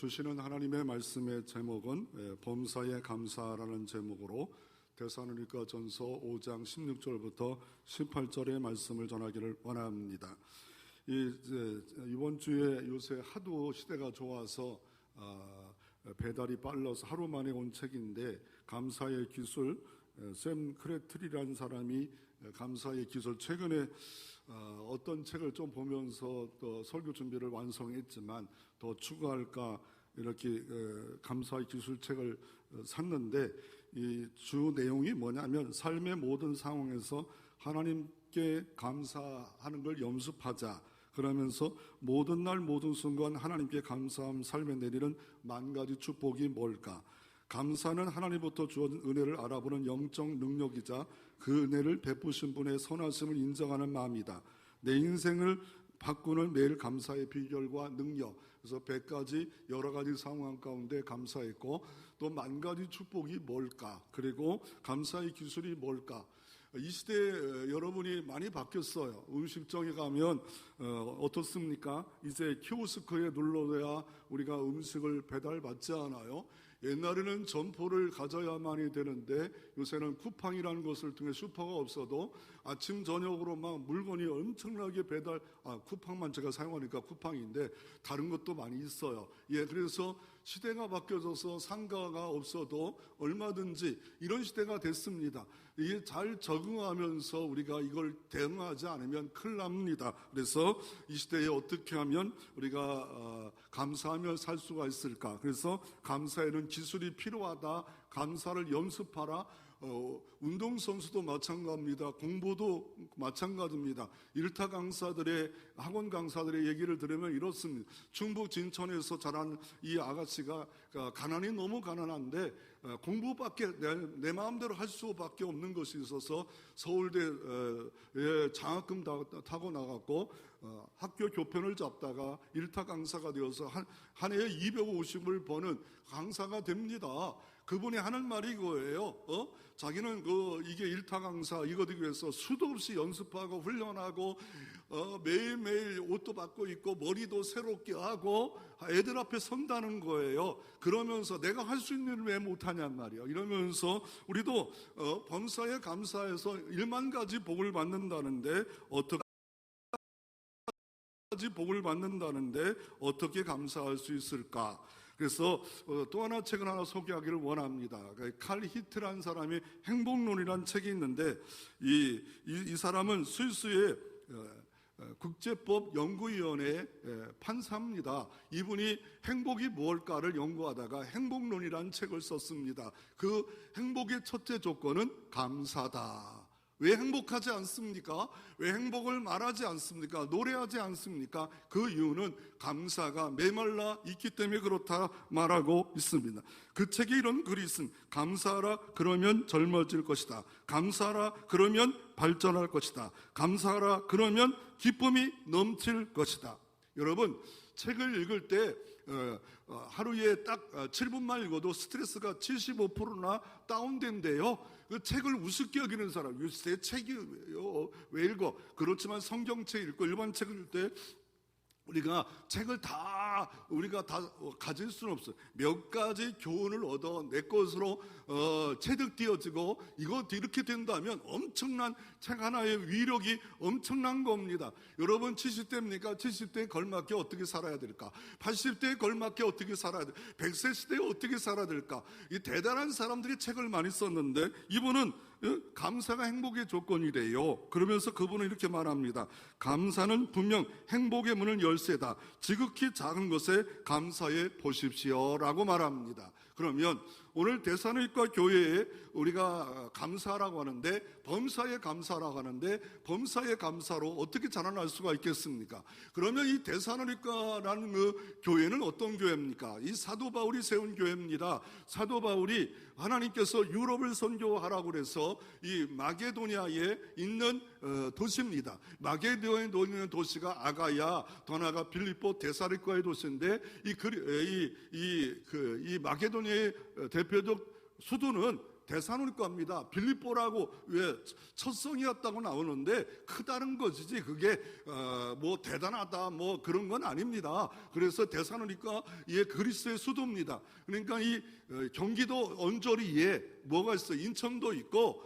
주시는 하나님의 말씀의 제목은 범사에 감사라는 제목으로 데살로니가 전서 5장 16절부터 18절의 말씀을 전하기를 원합니다. 이번 주에 요새 하도 시대가 좋아서 배달이 빨라서 하루 만에 온 책인데, 감사의 기술, 샘 크레틀이라는 사람이 감사의 기술, 최근에 어떤 책을 좀 보면서 또 설교 준비를 완성했지만 더 추가할까 이렇게 감사의 기술 책을 샀는데, 이 주 내용이 뭐냐면 삶의 모든 상황에서 하나님께 감사하는 걸 연습하자. 그러면서 모든 날 모든 순간 하나님께 감사함 삶에 내리는 만 가지 축복이 뭘까? 감사는 하나님부터 주어진 은혜를 알아보는 영적 능력이자 그 은혜를 베푸신 분의 선하심을 인정하는 마음이다. 내 인생을 바꾸는 매일 감사의 비결과 능력. 그래서 100가지 여러 가지 상황 가운데 감사했고, 또 만 가지 축복이 뭘까? 그리고 감사의 기술이 뭘까? 이 시대에 여러분이 많이 바뀌었어요. 음식점에 가면 어떻습니까? 이제 키오스크에 눌러야 우리가 음식을 배달받지 않아요. 옛날에는 점포를 가져야만이 되는데 요새는 쿠팡이라는 것을 통해 슈퍼가 없어도 아침 저녁으로 막 물건이 엄청나게 쿠팡만 제가 사용하니까 쿠팡인데 다른 것도 많이 있어요. 그래서 시대가 바뀌어져서 상가가 없어도 얼마든지 이런 시대가 됐습니다. 이게 잘 적응하면서 우리가 이걸 대응하지 않으면 큰일 납니다. 그래서 이 시대에 어떻게 하면 우리가 감사하며 살 수가 있을까? 그래서 감사에는 기술이 필요하다. 감사를 연습하라. 운동선수도 마찬가지입니다. 공부도 마찬가지입니다. 일타 강사들의, 학원 강사들의 얘기를 들으면 이렇습니다. 충북 진천에서 자란 이 아가씨가 가난이 너무 가난한데 공부밖에 내 마음대로 할 수밖에 없는 것이 있어서 서울대에 장학금 타고 나갔고 학교 교편을 잡다가 일타 강사가 되어서 한 해에 250을 버는 강사가 됩니다. 그분이 하는 말이 이거예요. 자기는 이게 일타 강사 이거 되기 위해서 수도 없이 연습하고 훈련하고 매일매일 옷도 바꿔 입고 머리도 새롭게 하고 애들 앞에 선다는 거예요. 그러면서 내가 할 수 있는 일을 왜 못하냔 말이야. 이러면서 우리도 범사에 감사해서 1만 가지 복을 받는다는데 어떻게 감사할 수 있을까? 그래서 또 하나 책을 하나 소개하기를 원합니다. 칼 히트라는 사람이 행복론이라는 책이 있는데 이 사람은 스위스의 국제법 연구위원회 판사입니다. 이분이 행복이 무엇일까를 연구하다가 행복론이라는 책을 썼습니다. 그 행복의 첫째 조건은 감사다. 왜 행복하지 않습니까? 왜 행복을 말하지 않습니까? 노래하지 않습니까? 그 이유는 감사가 메말라 있기 때문에 그렇다 말하고 있습니다. 그 책에 이런 글이 있습니다. 감사하라 그러면 젊어질 것이다. 감사하라 그러면 발전할 것이다. 감사하라 그러면 기쁨이 넘칠 것이다. 여러분, 책을 읽을 때 하루에 딱 7분만 읽어도 스트레스가 75%나 다운된대요. 그 책을 우습게 여기는 사람, 내 책이 왜 읽어? 그렇지만 성경책 읽고 일반 책을 읽을 때 우리가 책을 우리가 다 가질 수는 없어요. 몇 가지 교훈을 얻어 내 것으로 체득 되어지고 이거 이렇게 된다면 엄청난 책 하나의 위력이 엄청난 겁니다. 여러분 70대입니까? 70대에 걸맞게 어떻게 살아야 될까? 80대에 걸맞게 어떻게 살아야 될까? 100세 시대에 어떻게 살아야 될까? 이 대단한 사람들이 책을 많이 썼는데 이분은 감사가 행복의 조건이래요. 그러면서 그분은 이렇게 말합니다. 감사는 분명 행복의 문을 열쇠다. 지극히 작은 것에 감사해 보십시오 라고 말합니다. 그러면 오늘 데살로니가 교회에 우리가 감사라고 하는데, 범사에 감사라고 하는데, 범사의 감사로 어떻게 자라날 수가 있겠습니까? 그러면 이 데살로니가라는 그 교회는 어떤 교회입니까? 이 사도 바울이 세운 교회입니다. 사도 바울이 하나님께서 유럽을 선교하라고 그래서 이 마게도니아에 있는 도시입니다. 마게도니아에 있는 도시가 아가야, 더 나아가 빌립보, 데살로니가의 도시인데 이 마게도니아의 대표적 수도는 데살로니가입니다. 빌립보라고 왜 첫성이었다고 나오는데 크다는 것이지 그게 뭐 대단하다 뭐 그런 건 아닙니다. 그래서 데살로니가 그리스의 수도입니다. 그러니까 이 경기도 언저리에 뭐가 있어? 인천도 있고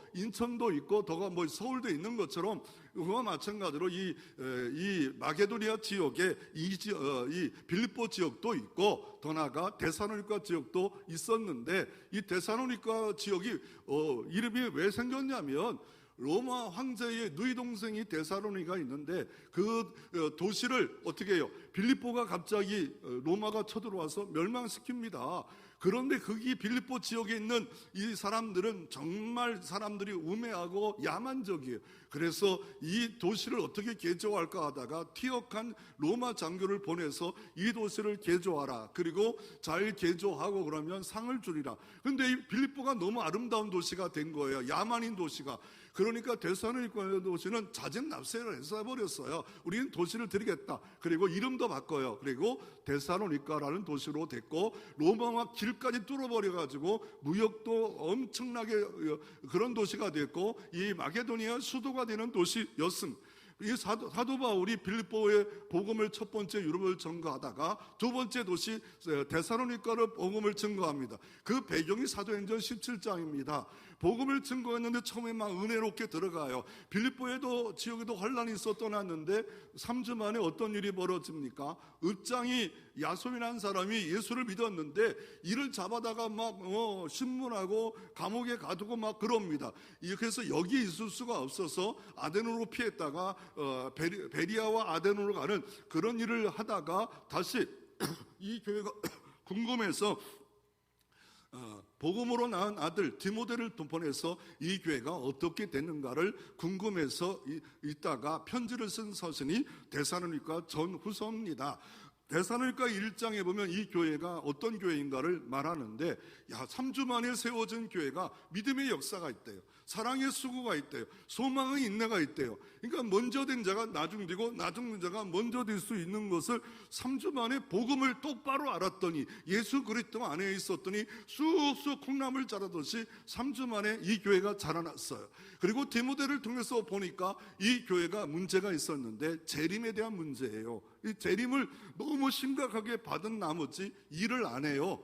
더가 뭐 서울도 있는 것처럼 그와 마찬가지로 이 마게도니아 지역에 이 빌립보 지역도 있고 더 나아가 데살로니가 지역도 있었는데 이 데살로니가 지역이 이름이 왜 생겼냐면 로마 황제의 누이 동생이 데살로니가 있는데 그 도시를 어떻게 해요? 빌립보가 갑자기 로마가 쳐들어와서 멸망시킵니다. 그런데 거기 빌립보 지역에 있는 이 사람들은 정말 사람들이 우매하고 야만적이에요. 그래서 이 도시를 어떻게 개조할까 하다가 티역한 로마 장교를 보내서 이 도시를 개조하라. 그리고 잘 개조하고 그러면 상을 주리라. 그런데 이 빌립보가 너무 아름다운 도시가 된 거예요. 야만인 도시가. 그러니까 데살로니가 도시는 자진납세를 해버렸어요. 우리는 도시를 드리겠다. 그리고 이름도 바꿔요. 그리고 데살로니가라는 도시로 됐고 로마와 길까지 뚫어버려가지고 무역도 엄청나게 그런 도시가 됐고 이 마게도니아 수도가 되는 도시였습니다. 이 사도 바울이 빌립보의 복음을 첫 번째 유럽을 전거하다가 두 번째 도시 데살로니가로 복음을 증거합니다. 그 배경이 사도행전 17장입니다. 복음을 증거했는데 처음에 막 은혜롭게 들어가요. 빌립보에도 지역에도 혼란이 있어 떠났는데 3주 만에 어떤 일이 벌어집니까? 읍장이 야손이라는 사람이 예수를 믿었는데 이를 잡아다가 막 신문하고 감옥에 가두고 막 그럽니다. 그래서 여기 있을 수가 없어서 아데노로 피했다가 베리아와 아데노로 가는 그런 일을 하다가 다시 이 교회가 궁금해서 복음으로 낳은 아들 디모데를 보내서 이 교회가 어떻게 됐는가를 궁금해서 있다가 편지를 쓴 서신이 데살로니가 전후서입니다. 데살로니가 1장에 보면 이 교회가 어떤 교회인가를 말하는데 3주 만에 세워진 교회가 믿음의 역사가 있대요. 사랑의 수고가 있대요. 소망의 인내가 있대요. 그러니까 먼저 된 자가 나중되고 나중된 자가 먼저 될 수 있는 것을 3주 만에 복음을 똑바로 알았더니 예수 그리스도 안에 있었더니 쑥쑥 콩나물 자라듯이 3주 만에 이 교회가 자라났어요. 그리고 디모데를 통해서 보니까 이 교회가 문제가 있었는데 재림에 대한 문제예요. 이 재림을 너무 심각하게 받은 나머지 일을 안 해요.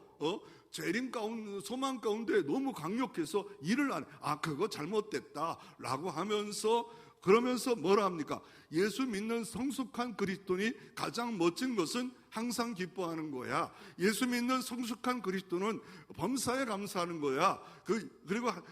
재림 가운데 소망 가운데 너무 강력해서 일을 안 해. 그거 잘못됐다 라고 하면서 그러면서 뭐라 합니까? 예수 믿는 성숙한 그리스도인이 가장 멋진 것은 항상 기뻐하는 거야. 예수 믿는 성숙한 그리스도는 범사에 감사하는 거야.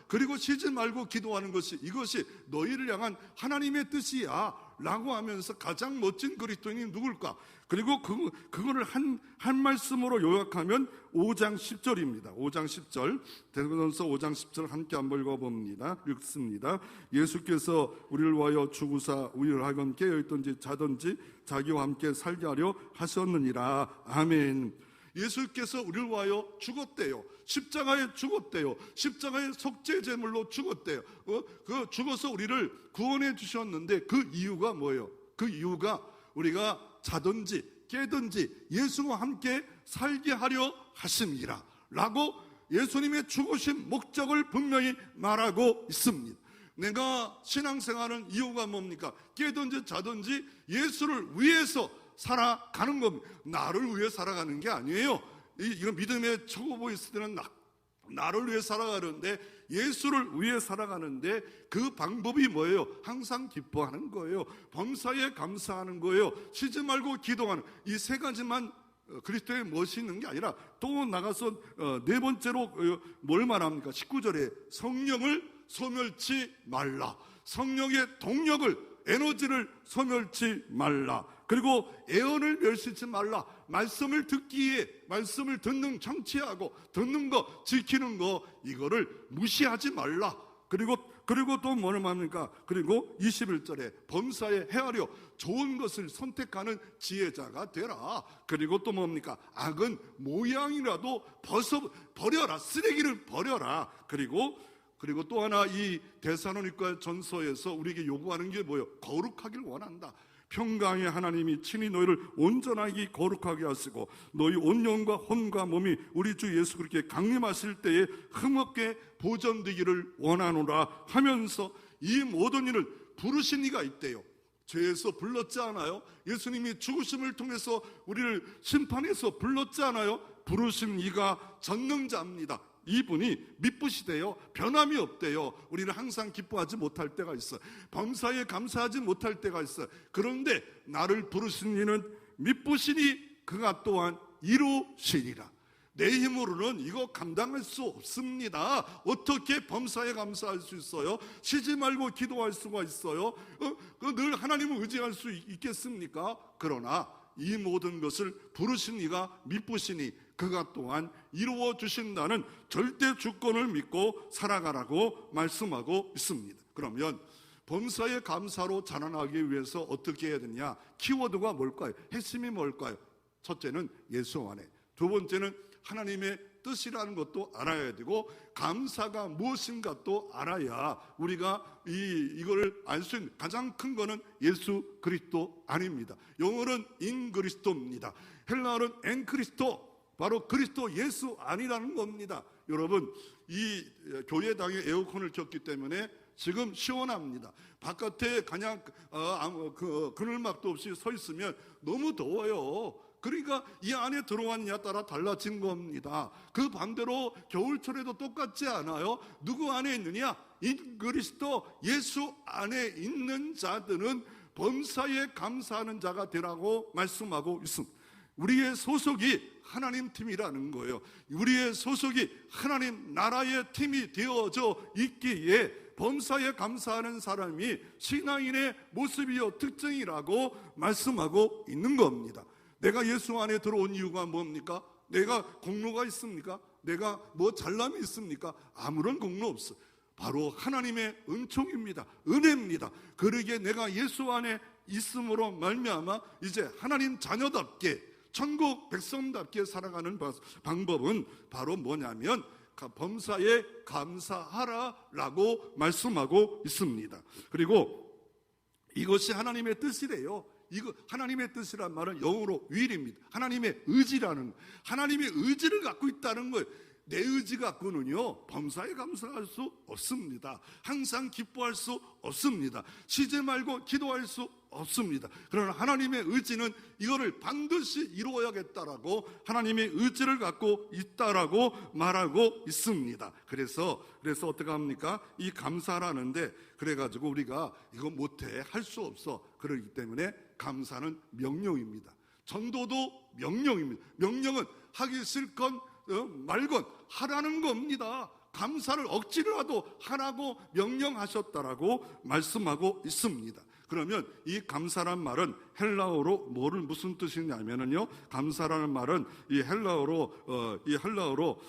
그리고 쉬지 말고 기도하는 것이 이것이 너희를 향한 하나님의 뜻이야 라고 하면서 가장 멋진 그리스도인이 누굴까? 그리고 그거를 한 말씀으로 요약하면 5장 10절입니다. 5장 10절 데살로니가서 5장 10절 함께 한번 읽어봅니다. 읽습니다. 예수께서 우리를 위하여 죽으사 우리를 하여금 깨어있든지 자든지 자기와 함께 살게 하려 하셨느니라. 아멘. 예수께서 우리를 위하여 죽었대요. 십자가에 죽었대요. 십자가의 속죄제물로 죽었대요. 죽어서 우리를 구원해 주셨는데 그 이유가 뭐예요? 그 이유가 우리가 자든지 깨든지 예수와 함께 살게 하려 하심이라 라고 예수님의 죽으신 목적을 분명히 말하고 있습니다. 내가 신앙생활은 이유가 뭡니까? 깨든지 자든지 예수를 위해서 살아가는 겁니다. 나를 위해 살아가는 게 아니에요. 이건 믿음의 초보에 있을 때는 나를 위해 살아가는데 예수를 위해 살아가는데 그 방법이 뭐예요? 항상 기뻐하는 거예요. 범사에 감사하는 거예요. 쉬지 말고 기도하는 이 세 가지만 그리스도의 멋이 있는 게 아니라 또 나가서 네 번째로 뭘 말합니까? 19절에 성령을 소멸치 말라. 성령의 동력을 에너지를 소멸치 말라. 그리고 애언을 멸시치 말라. 말씀을 듣기에 말씀을 듣는 청취하고 듣는 거 지키는 거 이거를 무시하지 말라. 그리고 또 뭐를 말합니까? 그리고 21절에 범사에 헤아려 좋은 것을 선택하는 지혜자가 되라. 그리고 또 뭡니까? 악은 모양이라도 버려라. 쓰레기를 버려라. 그리고 또 하나 이 데살로니가 전서에서 우리에게 요구하는 게 뭐예요? 거룩하길 원한다. 평강의 하나님이 친히 너희를 온전하게 거룩하게 하시고 너희 온 영과 혼과 몸이 우리 주 예수 그리스도께 강림하실 때에 흠없게 보존되기를 원하노라 하면서 이 모든 일을 부르신 이가 있대요. 죄에서 불렀지 않아요? 예수님이 죽으심을 통해서 우리를 심판해서 불렀지 않아요? 부르신 이가 전능자입니다. 이분이 미쁘시대요. 변함이 없대요. 우리는 항상 기뻐하지 못할 때가 있어요. 범사에 감사하지 못할 때가 있어요. 그런데 나를 부르신 이는 미쁘시니 그가 또한 이루시리라. 내 힘으로는 이거 감당할 수 없습니다. 어떻게 범사에 감사할 수 있어요? 쉬지 말고 기도할 수가 있어요? 늘 하나님을 의지할 수 있겠습니까? 그러나 이 모든 것을 부르신 이가 미쁘시니 그가 또한 이루어 주신다는 절대 주권을 믿고 살아가라고 말씀하고 있습니다. 그러면 범사에 감사로 자라나기 위해서 어떻게 해야 되냐? 키워드가 뭘까요? 핵심이 뭘까요? 첫째는 예수 안에, 두 번째는 하나님의 뜻이라는 것도 알아야 되고, 감사가 무엇인가 또 알아야 우리가 이거를 알 수 있는 가장 큰 거는 예수 그리스도 아닙니다. 영어는 인 그리스도입니다. 헬라어는 엔 그리스도, 바로 그리스도 예수 아니라는 겁니다. 여러분, 이 교회당에 에어컨을 켰기 때문에 지금 시원합니다. 바깥에 그냥 그늘막도 없이 서 있으면 너무 더워요. 그러니까 이 안에 들어왔느냐에 따라 달라진 겁니다. 그 반대로 겨울철에도 똑같지 않아요? 누구 안에 있느냐? 인 그리스도 예수 안에 있는 자들은 범사에 감사하는 자가 되라고 말씀하고 있습니다. 우리의 소속이 하나님 팀이라는 거예요. 우리의 소속이 하나님 나라의 팀이 되어져 있기에 범사에 감사하는 사람이 신앙인의 모습이요 특징이라고 말씀하고 있는 겁니다. 내가 예수 안에 들어온 이유가 뭡니까? 내가 공로가 있습니까? 내가 뭐 잘남이 있습니까? 아무런 공로 없어. 바로 하나님의 은총입니다. 은혜입니다. 그러기에 내가 예수 안에 있음으로 말미암아 이제 하나님 자녀답게, 천국 백성답게 살아가는 방법은 바로 뭐냐면 범사에 감사하라라고 말씀하고 있습니다. 그리고 이것이 하나님의 뜻이래요. 이거 하나님의 뜻이란 말은 영어로 will입니다. 하나님의 의지라는, 하나님의 의지를 갖고 있다는 거예요. 내 의지 갖고는요 범사에 감사할 수 없습니다. 항상 기뻐할 수 없습니다. 쉬지 말고 기도할 수 없습니다. 그러나 하나님의 의지는 이거를 반드시 이루어야겠다라고 하나님의 의지를 갖고 있다라고 말하고 있습니다. 그래서 어떻게 합니까? 이 감사라는데, 그래가지고 우리가 이거 못해, 할 수 없어, 그러기 때문에 감사는 명령입니다. 전도도 명령입니다. 명령은 하기 싫건 말건 하라는 겁니다. 감사를 억지로라도 하라고 명령하셨다라고 말씀하고 있습니다. 그러면 이 감사란 말은 헬라어로 무슨 뜻이냐면요, 감사라는 말은 이 헬라어로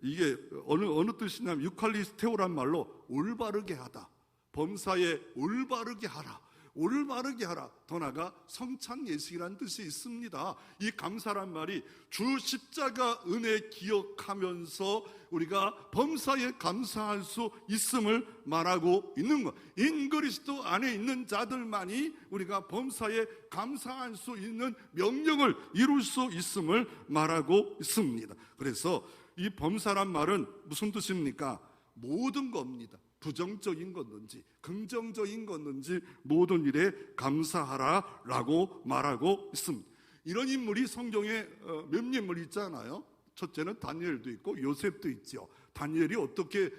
이게 어느 뜻이냐면 유칼리스테오란 말로 올바르게 하다, 범사에 올바르게 하라, 올바르게 하라, 더 나아가 성찬 예식이라는 뜻이 있습니다. 이 감사란 말이 주 십자가 은혜 기억하면서 우리가 범사에 감사할 수 있음을 말하고 있는 것. 인 그리스도 안에 있는 자들만이 우리가 범사에 감사할 수 있는 명령을 이룰 수 있음을 말하고 있습니다. 그래서 이 범사란 말은 무슨 뜻입니까? 모든 겁니다. 부정적인 것인지 긍정적인 것인지 모든 일에 감사하라라고 말하고 있습니다. 이런 인물이 성경에 몇 인물이 있잖아요. 첫째는 다니엘도 있고 요셉도 있죠. 다니엘이 어떻게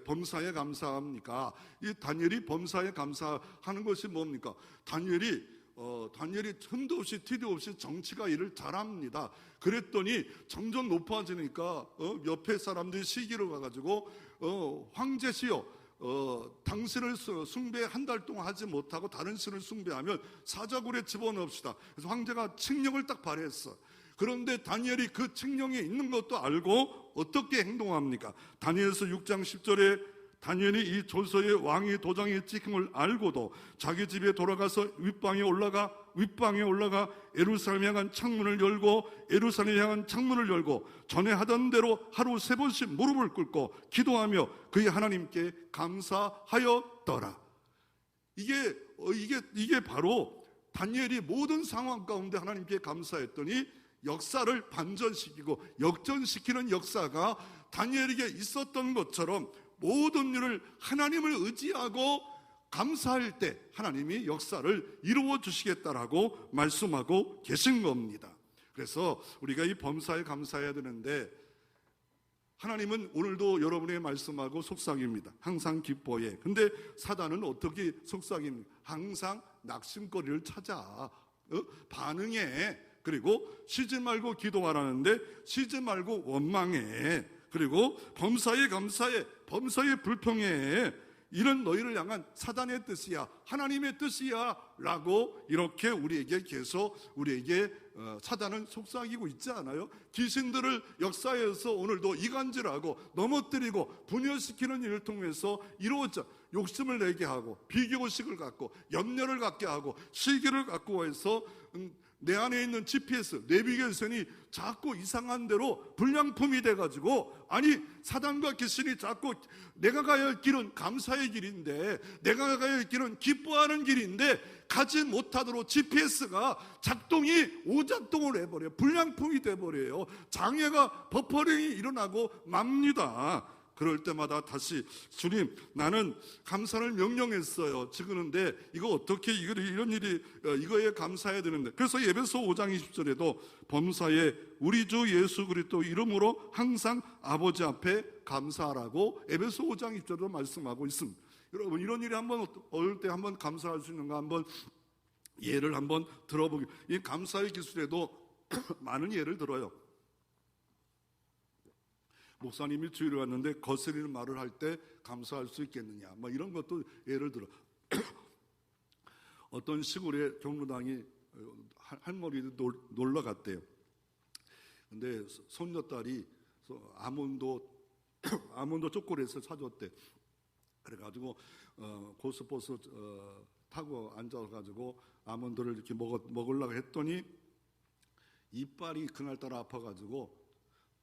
범사에 감사합니까? 이 다니엘이 범사에 감사하는 것이 뭡니까? 다니엘이 흠도 없이 티도 없이 정치가 일을 잘합니다. 그랬더니 점점 높아지니까 옆에 사람들이 시기를 가가지고 황제시여, 당신을 숭배 한 달 동안 하지 못하고 다른 신을 숭배하면 사자굴에 집어넣읍시다. 그래서 황제가 칙령을 딱 발했어. 그런데 다니엘이 그 칙령이 있는 것도 알고 어떻게 행동합니까? 다니엘서 6장 10절에 다니엘이 이 조서에 왕의 도장이 찍힘을 알고도 자기 집에 돌아가서 윗방에 올라가 예루살렘에 향한 창문을 열고 전에 하던 대로 하루 3번씩 무릎을 꿇고 기도하며 그의 하나님께 감사하였더라. 이게 바로 다니엘이 모든 상황 가운데 하나님께 감사했더니 역사를 반전시키고 역전시키는 역사가 다니엘에게 있었던 것처럼 모든 일을 하나님을 의지하고 감사할 때 하나님이 역사를 이루어 주시겠다라고 말씀하고 계신 겁니다. 그래서 우리가 이 범사에 감사해야 되는데, 하나님은 오늘도 여러분에게 말씀하고 속삭입니다. 항상 기뻐해. 근데 사단은 어떻게 속삭입니까? 항상 낙심거리를 찾아. 반응해. 그리고 쉬지 말고 기도하라는데 쉬지 말고 원망해. 그리고 범사에 감사해. 범사에 불평해. 이런 너희를 향한 사단의 뜻이야, 하나님의 뜻이야 라고 이렇게 우리에게 계속 우리에게 사단은 속삭이고 있지 않아요? 귀신들을 역사에서 오늘도 이간질하고 넘어뜨리고 분열시키는 일을 통해서 이루어져 욕심을 내게 하고 비교의식을 갖고 염려를 갖게 하고 시기를 갖고 해서 내 안에 있는 GPS, 내비게이션이 자꾸 이상한 대로 불량품이 돼가지고, 아니 사단과 귀신이 자꾸 내가 가야 할 길은 감사의 길인데, 내가 가야 할 길은 기뻐하는 길인데 가지 못하도록 GPS가 작동이 오작동을 해버려요. 불량품이 돼버려요. 장애가 버퍼링이 일어나고 맙니다. 그럴 때마다 다시 주님, 나는 감사를 명령했어요. 그런데 이거 어떻게 이런 일이 이거에 감사해야 되는데. 그래서 에베소 5장 20절에도 범사에 우리 주 예수 그리스도 이름으로 항상 아버지 앞에 감사하라고 에베소 5장 20절로 말씀하고 있습니다. 여러분, 이런 일이 한번 어릴 때 한번 감사할 수 있는가 한번 예를 한번 들어보기. 이 감사의 기술에도 많은 예를 들어요. 목사님이 주일에 왔는데 거스리는 말을 할 때 감사할 수 있겠느냐, 뭐 이런 것도 예를 들어. 어떤 시골에 경로당이 할머니들 놀러 갔대요. 근데 손녀딸이 아몬드 초콜릿을 사줬대. 그래가지고 고스버스 타고 앉아가지고 아몬드를 이렇게 먹으려고 했더니 이빨이 그날따라 아파가지고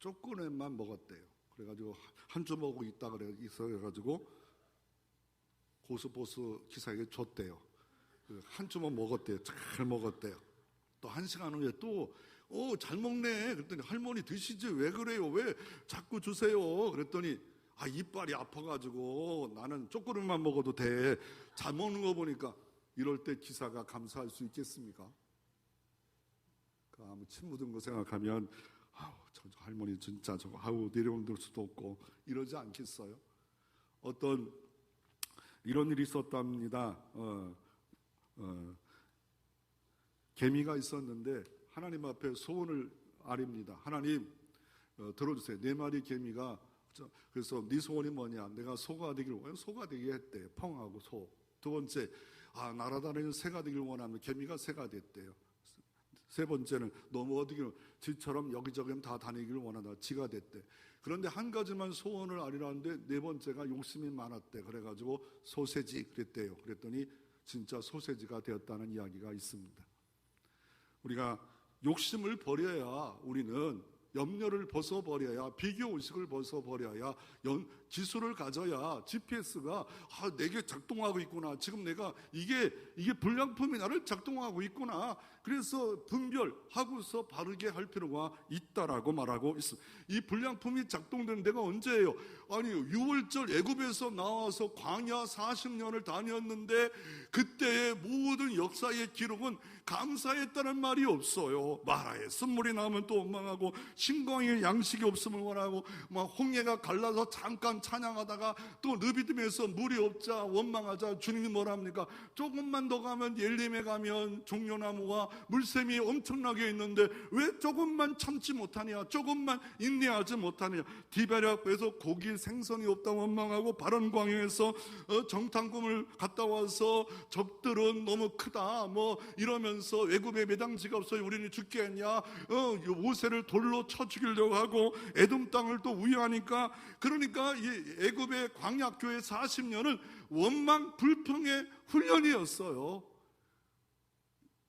초콜릿만 먹었대요. 그래가지고 한 주먹 있다 그래가지고 고스버스 기사에게 줬대요. 한 주먹 먹었대요. 잘 먹었대요. 또 한 시간 후에 또 잘 먹네. 그랬더니 할머니 드시지 왜 그래요? 왜 자꾸 주세요? 그랬더니 이빨이 아파가지고 나는 초콜릿만 먹어도 돼. 잘 먹는 거 보니까. 이럴 때 기사가 감사할 수 있겠습니까? 아무 침 묻은 거 생각하면 저 할머니 진짜 저거 내려올 수도 없고 이러지 않겠어요? 어떤 이런 일이 있었답니다. 개미가 있었는데 하나님 앞에 소원을 아립니다. 하나님 들어주세요. 4마리 개미가 그래서 네 소원이 뭐냐? 내가 소가 되길 원해. 소가 되게 했대. 펑하고 소. 두 번째, 날아다니는 새가 되길 원하면 개미가 새가 됐대요. 세 번째는 너무 어디를 지처럼 여기저기 다 다니기를 원하다. 지가 됐대. 그런데 한 가지만 소원을 아리라는데 네 번째가 욕심이 많았대. 그래가지고 소세지 그랬대요. 그랬더니 진짜 소세지가 되었다는 이야기가 있습니다. 우리가 욕심을 버려야, 우리는 염려를 벗어버려야, 비교의식을 벗어버려야, 기술을 가져야 GPS가 내게 작동하고 있구나. 지금 내가 이게 불량품이 나를 작동하고 있구나. 그래서 분별하고서 바르게 할 필요가 있다라고 말하고 있습니다. 이 불량품이 작동되는 데가 언제예요? 아니 6월절 애굽에서 나와서 광야 40년을 다녔는데 그때의 모든 역사의 기록은 감사했다는 말이 없어요. 마라에 쓴물이 나오면 또 원망하고, 신광에 양식이 없음을 원하고, 홍해가 갈라서 잠깐 찬양하다가 또 르비딤에서 물이 없자 원망하자 주님이 뭐라 합니까? 조금만 더 가면 엘림에 가면 종려나무와 물샘이 엄청나게 있는데 왜 조금만 참지 못하냐, 조금만 인내하지 못하냐. 디베랴에서 고기 생선이 없다 원망하고, 바른 광야에서 정탐꾼을 갔다 와서 적들은 너무 크다 뭐 이러면서 애굽에 매당지가 없어요. 우리는 죽겠냐. 모세를 돌로 쳐 죽이려고 하고 에돔 땅을 또 우회하니까. 그러니까 이 애굽의 광야교회 40년은 원망 불평의 훈련이었어요.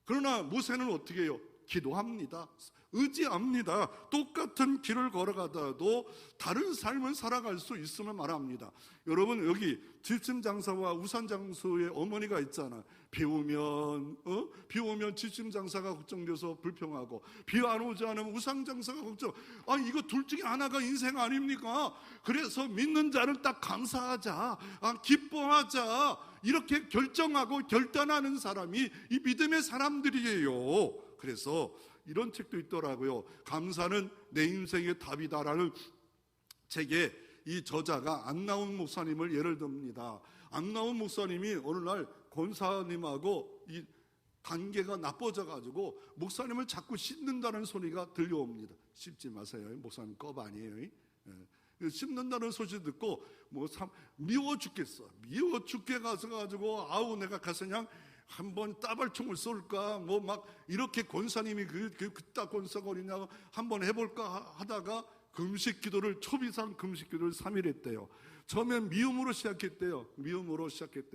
그러나 모세는 어떻게 해요? 기도합니다. 의지합니다. 똑같은 길을 걸어가다도 다른 삶을 살아갈 수 있음을 말합니다. 여러분, 여기 집심장사와 우산장수의 어머니가 있잖아. 비 오면 집심장사가 걱정돼서 불평하고, 비 안 오지 않으면 우산장사가 걱정. 이거 둘 중에 하나가 인생 아닙니까? 그래서 믿는 자는 딱 감사하자, 기뻐하자, 이렇게 결정하고 결단하는 사람이 이 믿음의 사람들이에요. 그래서 이런 책도 있더라고요. 감사는 내 인생의 답이다라는 책에 이 저자가 안나운 목사님을 예를 듭니다. 안나운 목사님이 어느 날 권사님하고 이 관계가 나빠져가지고 목사님을 자꾸 씹는다는 소리가 들려옵니다. 씹지 마세요. 목사님 껍 아니에요. 씹는다는 소식 듣고 미워 죽겠어. 미워 죽게 가지고 내가 가서 그냥 한번 따발총을 쏠까, 막 이렇게 권사님이 그따 권사거리냐고 한번 해볼까 하다가 초비상 금식 기도를 3일 했대요. 처음엔 미움으로 시작했대요.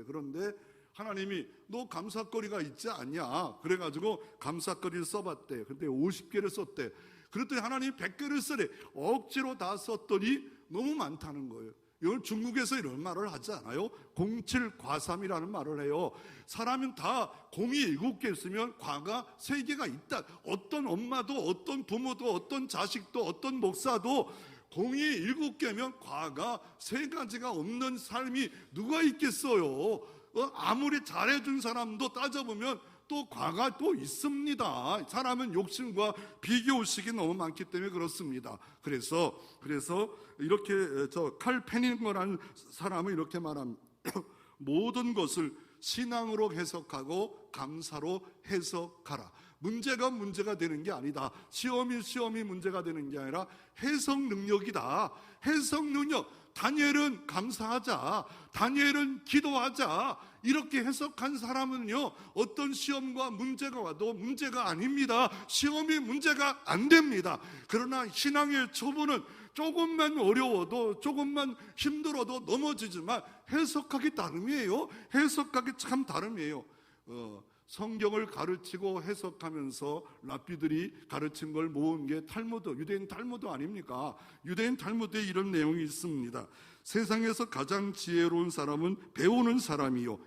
그런데 하나님이 너 감사거리가 있지 않냐, 그래가지고 감사거리를 써봤대. 근데 50개를 썼대. 그랬더니 하나님이 100개를 쓰래. 억지로 다 썼더니 너무 많다는 거예요. 이걸 중국에서 이런 말을 하지 않아요? 07과삼이라는 말을 해요. 사람은 다 공이 7개 있으면 과가 3개가 있다. 어떤 엄마도, 어떤 부모도, 어떤 자식도, 어떤 목사도 공이 7개면 과가 3가지가 없는 삶이 누가 있겠어요? 아무리 잘해준 사람도 따져보면 또 과가 또 있습니다. 사람은 욕심과 비교의식이 너무 많기 때문에 그렇습니다. 그래서 이렇게 칼 페닝거라는 사람은 이렇게 말합니다. 모든 것을 신앙으로 해석하고 감사로 해석하라. 문제가 되는 게 아니다. 시험이 문제가 되는 게 아니라 해석 능력이다. 해석 능력. 다니엘은 감사하자, 다니엘은 기도하자, 이렇게 해석한 사람은요, 어떤 시험과 문제가 와도 문제가 아닙니다. 시험이 문제가 안 됩니다. 그러나 신앙의 초보는 조금만 어려워도, 조금만 힘들어도 넘어지지만 해석하기 다름이에요. 해석하기 참 다름이에요. 성경을 가르치고 해석하면서 랍비들이 가르친 걸 모은 게 탈무드, 유대인 탈무드 아닙니까? 유대인 탈무드에 이런 내용이 있습니다. 세상에서 가장 지혜로운 사람은 배우는 사람이요.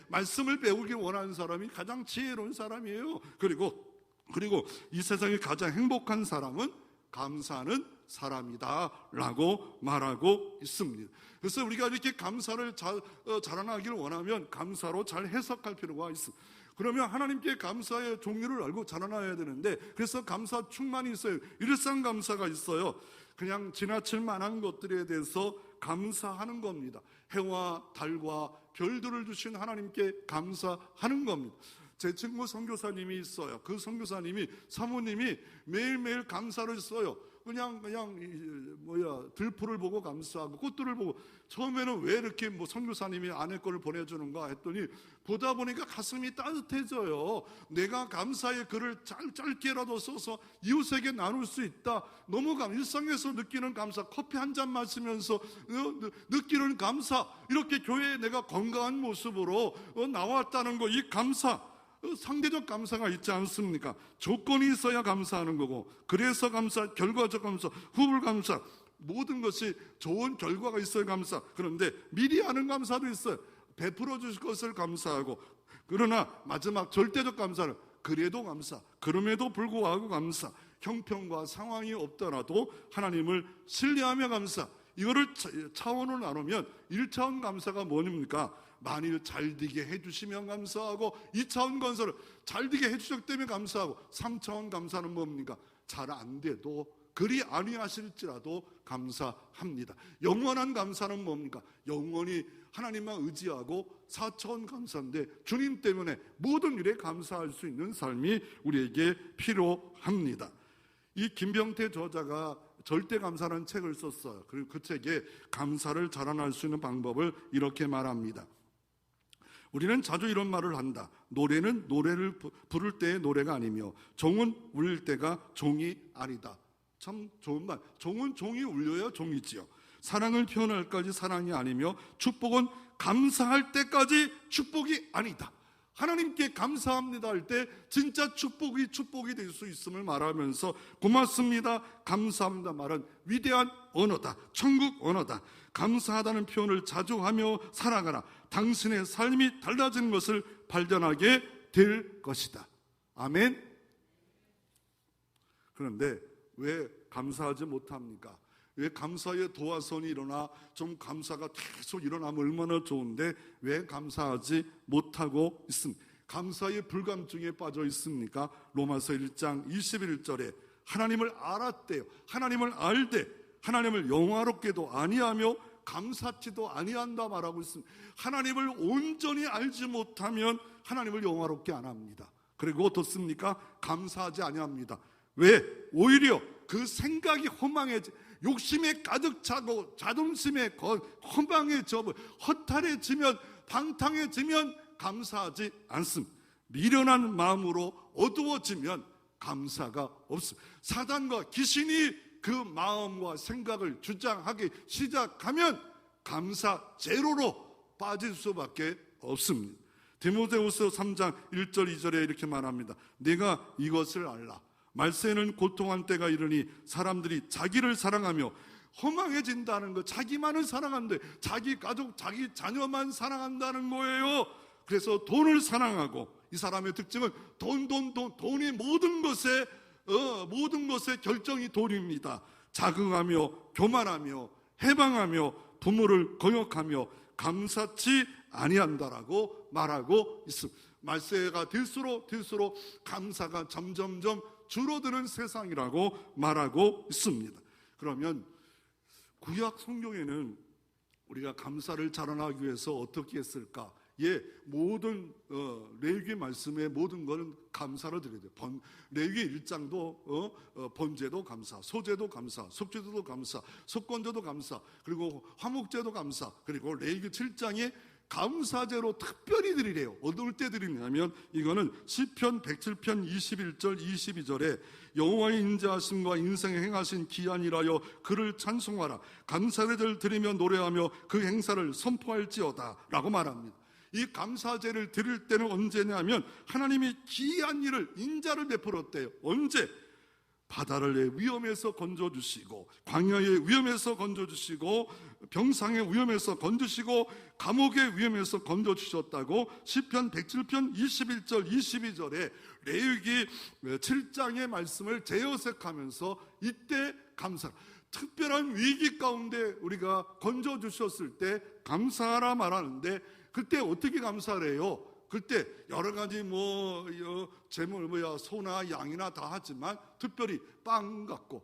말씀을 배우기 원하는 사람이 가장 지혜로운 사람이에요. 그리고 이 세상에 가장 행복한 사람은 감사하는 사람이다 라고 말하고 있습니다. 그래서 우리가 이렇게 감사를 자라나기를 원하면 감사로 잘 해석할 필요가 있습니다. 그러면 하나님께 감사의 종류를 알고 자라나야 되는데, 그래서 감사 충만이 있어요. 일상 감사가 있어요. 그냥 지나칠 만한 것들에 대해서 감사하는 겁니다. 해와 달과 별들을 주신 하나님께 감사하는 겁니다. 제 친구 선교사님이 있어요. 그 선교사님이, 사모님이 매일매일 감사를 써요. 그냥 들풀을 보고 감사하고 꽃들을 보고. 처음에는 왜 이렇게 선교사님이 아내 거를 보내주는가 했더니 보다 보니까 가슴이 따뜻해져요. 내가 감사의 글을 짧게라도 써서 이웃에게 나눌 수 있다. 너무 일상에서 느끼는 감사, 커피 한 잔 마시면서 느끼는 감사, 이렇게 교회에 내가 건강한 모습으로 나왔다는 거, 이 감사, 상대적 감사가 있지 않습니까? 조건이 있어야 감사하는 거고, 그래서 감사, 결과적 감사, 후불 감사, 모든 것이 좋은 결과가 있어야 감사. 그런데 미리 하는 감사도 있어요. 베풀어 주실 것을 감사하고, 그러나 마지막 절대적 감사는 그래도 감사, 그럼에도 불구하고 감사, 형편과 상황이 없더라도 하나님을 신뢰하며 감사. 이거를 차원을 나누면 1차원 감사가 뭐입니까? 만일 잘 되게 해주시면 감사하고, 2차원 감사를 잘 되게 해주셨기 때문에 감사하고, 3차원 감사는 뭡니까? 잘 안 돼도, 그리 아니하실지라도 감사합니다. 영원한 감사는 뭡니까? 영원히 하나님만 의지하고 4차원 감사인데, 주님 때문에 모든 일에 감사할 수 있는 삶이 우리에게 필요합니다. 이 김병태 저자가 절대 감사라는 책을 썼어요. 그리고 그 책에 감사를 자라날 수 있는 방법을 이렇게 말합니다. 우리는 자주 이런 말을 한다. 노래는 노래를 부를 때의 노래가 아니며 종은 울릴 때가 종이 아니다. 참 좋은 말. 종은 종이 울려야 종이지요. 사랑을 표현할 때까지 사랑이 아니며 축복은 감사할 때까지 축복이 아니다. 하나님께 감사합니다 할 때 진짜 축복이 될 수 있음을 말하면서 고맙습니다, 감사합니다 말은 위대한 언어다, 천국 언어다. 감사하다는 표현을 자주 하며 살아가라. 당신의 삶이 달라지는 것을 발견하게 될 것이다. 아멘. 그런데 왜 감사하지 못합니까? 왜 감사의 도화선이 일어나 좀 감사가 계속 일어나면 얼마나 좋은데 왜 감사하지 못하고 있습니까? 감사의 불감증에 빠져 있습니까? 로마서 1장 21절에 하나님을 알았대요. 하나님을 알되 하나님을 영화롭게도 아니하며 감사치도 아니한다 말하고 있습니다. 하나님을 온전히 알지 못하면 하나님을 영화롭게 안 합니다. 그리고 어떻습니까? 감사하지 아니합니다. 왜? 오히려 그 생각이 허망해지, 욕심에 가득 차고 자존심에 허망해져 허탈해지면, 방탕해지면 감사하지 않습니다. 미련한 마음으로 어두워지면 감사가 없습니다. 사단과 귀신이 그 마음과 생각을 주장하기 시작하면 감사 제로로 빠질 수밖에 없습니다. 디모데후서 3장 1절 2절에 이렇게 말합니다. 내가 이것을 알라. 말세에는 고통한 때가 이르니 사람들이 자기를 사랑하며 허망해진다는 거, 자기만을 사랑한대. 자기 가족, 자기 자녀만 사랑한다는 거예요. 그래서 돈을 사랑하고, 이 사람의 특징은 돈이 모든 것의 결정이 돈입니다. 자긍하며 교만하며 해방하며 부모를 거역하며 감사치 아니한다라고 말하고 있습니다. 말세가 될수록 감사가 점점점 줄어드는 세상이라고 말하고 있습니다. 그러면 구약 성경에는 우리가 감사를 자라나기 위해서 어떻게 했을까? 모든 레위기 말씀의 모든 것은 감사를 드려야 돼요. 레위기 1장도 번제도 감사, 소제도 감사, 속죄제도 감사, 속건제도 감사, 그리고 화목제도 감사, 그리고 레위기 7장에 감사제로 특별히 드리래요. 어떨 때 드리냐면 이거는 시편 107편 21절 22절에 여호와의 인자하심과 인생에 행하신 기한 일하여 그를 찬송하라. 감사제를 드리며 노래하며 그 행사를 선포할지어다 라고 말합니다. 이 감사제를 드릴 때는 언제냐면 하나님이 기이한 일을, 인자를 베풀었대요. 언제? 바다를 위험에서 건져주시고, 광야의 위험에서 건져주시고, 병상의 위험에서 건져주시고, 감옥의 위험에서 건져주셨다고 시편 107편 21절 22절에 레위기 7장의 말씀을 재해석하면서 이때 감사, 특별한 위기 가운데 우리가 건져주셨을 때 감사하라 말하는데, 그때 어떻게 감사해요? 그때 여러 가지 재물 소나 양이나 다 하지만 특별히 빵 갖고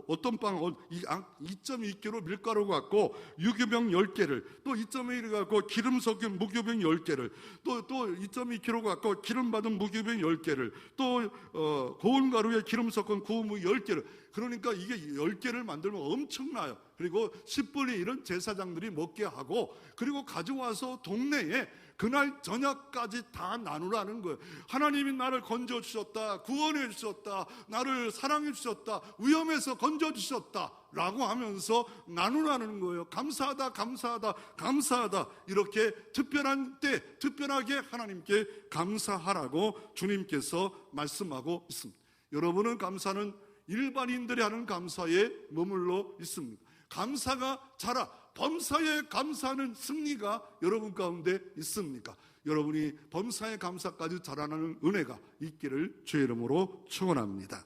어떤 빵 2.2kg 밀가루 갖고 유기병 10개를, 또 2.1 갖고 기름 섞인 무교병 10개를, 또 2.2kg 갖고 기름 받은 무교병 10개를, 또 고운 가루에 기름 섞은 구우무 10개를. 그러니까 이게 10개를 만들면 엄청나요. 그리고 10분의 1은 제사장들이 먹게 하고, 그리고 가져와서 동네에 그날 저녁까지 다 나누라는 거예요. 하나님이 나를 건져주셨다, 구원해 주셨다, 나를 사랑해 주셨다, 위험에서 건져주셨다 라고 하면서 나누라는 거예요. 감사하다, 감사하다, 감사하다. 이렇게 특별한 때 특별하게 하나님께 감사하라고 주님께서 말씀하고 있습니다. 여러분은 감사는 일반인들이 하는 감사에 머물러 있습니다. 감사가 자라, 범사에 감사하는 승리가 여러분 가운데 있습니까? 여러분이 범사에 감사까지 자라나는 은혜가 있기를 주의 이름으로 축원합니다.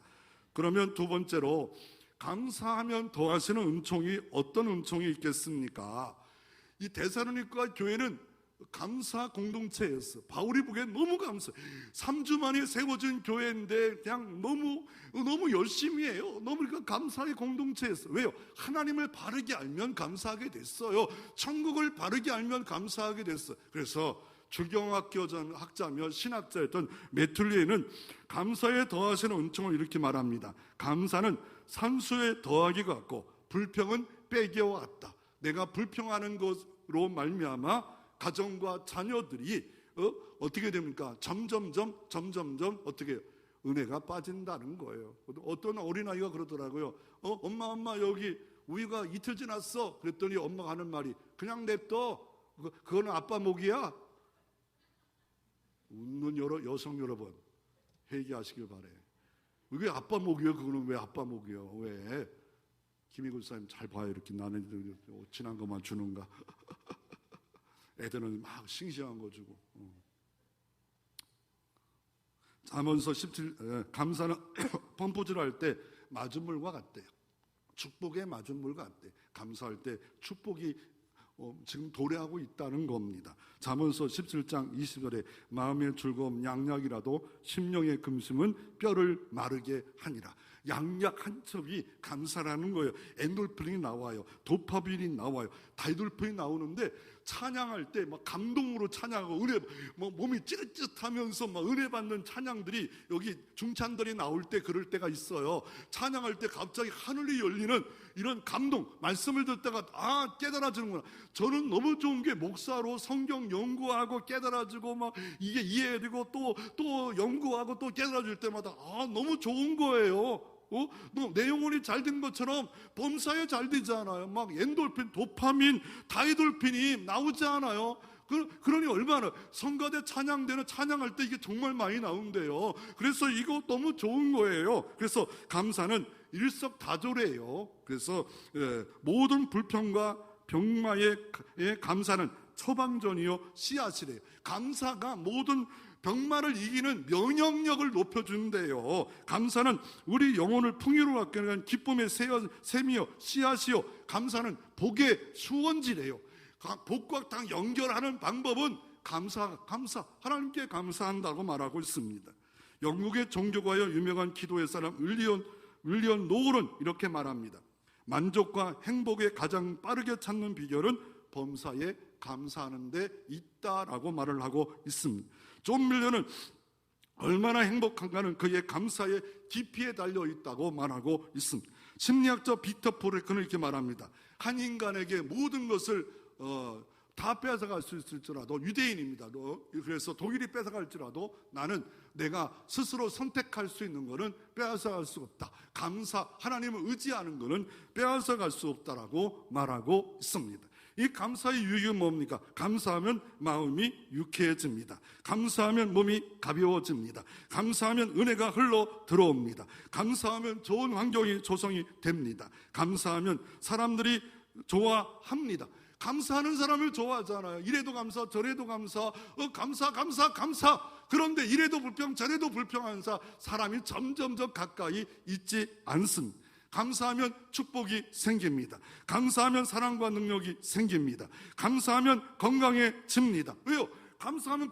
그러면 두 번째로, 감사하면 더하시는 은총이 어떤 은총이 있겠습니까? 이 데살로니가 교회는 감사 공동체였어. 바울이 보기엔 너무 감사. 3주 만에 세워진 교회인데 그냥 너무 열심히 해요. 너무 감사의 공동체였어. 왜요? 하나님을 바르게 알면 감사하게 됐어요. 천국을 바르게 알면 감사하게 됐어. 그래서 주경학자며 신학자였던 메툴리에는 감사에 더하시는 은총을 이렇게 말합니다. 감사는 산수에 더하기 같고 불평은 빼기와 같다. 내가 불평하는 것으로 말미암아 가정과 자녀들이 어떻게 됩니까? 점점점 어떻게 은혜가 빠진다는 거예요. 어떤 어린아이가 그러더라고요. 엄마 여기 우유가 이틀 지났어. 그랬더니 엄마가 하는 말이, 그냥 냅둬. 그거는 아빠 목이야. 웃는 여성 여러분, 회개하시길 바래. 이게 아빠 목이요? 그거는 왜 아빠 목이요? 왜? 김희구 사님 잘 봐요. 이렇게 나는 친한 것만 주는가? 애들은 막 싱싱한 거 주고. 잠언서 17 감사는 펌프질할 때 맞은 물과 같대요. 축복에 맞은 물과 같대. 감사할 때 축복이 지금 도래하고 있다는 겁니다. 잠언서 17장 20절에 마음의 즐거움 양약이라도 심령의 금심은 뼈를 마르게 하니라. 양약 한 첩이 감사라는 거예요. 엔돌핀이 나와요. 도파민이 나와요. 다이돌핀이 나오는데 찬양할 때 막 감동으로 찬양하고 은혜, 몸이 찌릿찌릿하면서 막 은혜 받는 찬양들이 여기 중찬들이 나올 때 그럴 때가 있어요. 찬양할 때 갑자기 하늘이 열리는 이런 감동, 말씀을 듣다가 깨달아지는구나. 저는 너무 좋은 게 목사로 성경 연구하고 깨달아지고 막 이게 이해되고 또 연구하고 또 깨달아질 때마다 너무 좋은 거예요. 내 영혼이 잘 된 것처럼 범사에 잘 되잖아요. 막 엔돌핀, 도파민, 다이돌핀이 나오지 않아요. 그러니 얼마나 성가대 찬양대는 찬양할 때 이게 정말 많이 나온대요. 그래서 이거 너무 좋은 거예요. 그래서 감사는 일석다조래요. 그래서 모든 불평과 병마의 감사는 처방전이요 씨앗이래요. 감사가 모든 병마를 이기는 면역력을 높여준대요. 감사는 우리 영혼을 풍요롭게 하는 기쁨의 샘이요 씨앗이요. 감사는 복의 수원지래요. 복과 당 연결하는 방법은 감사, 하나님께 감사한다고 말하고 있습니다. 영국의 종교가여 유명한 기도의 사람 윌리엄 노을은 이렇게 말합니다. 만족과 행복에 가장 빠르게 찾는 비결은 범사에 감사하는 데 있다라고 말을 하고 있습니다. 존 밀러는 얼마나 행복한가는 그의 감사의 깊이에 달려 있다고 말하고 있습니다. 심리학자 비터 포레크는 이렇게 말합니다. 한 인간에게 모든 것을 다 뺏어갈 수 있을지라도, 유대인입니다. 그래서 독일이 뺏어갈지라도 나는 내가 스스로 선택할 수 있는 것은 빼앗아갈 수 없다. 감사, 하나님을 의지하는 것은 빼앗아갈 수 없다라고 말하고 있습니다. 이 감사의 유익은 뭡니까? 감사하면 마음이 유쾌해집니다. 감사하면 몸이 가벼워집니다. 감사하면 은혜가 흘러 들어옵니다. 감사하면 좋은 환경이 조성이 됩니다. 감사하면 사람들이 좋아합니다. 감사하는 사람을 좋아하잖아요. 이래도 감사, 저래도 감사, 감사. 그런데 이래도 불평, 저래도 불평하는 사람이 점점 가까이 있지 않습니다. 감사하면 축복이 생깁니다. 감사하면 사랑과 능력이 생깁니다. 감사하면 건강해집니다. 왜요? 감사하면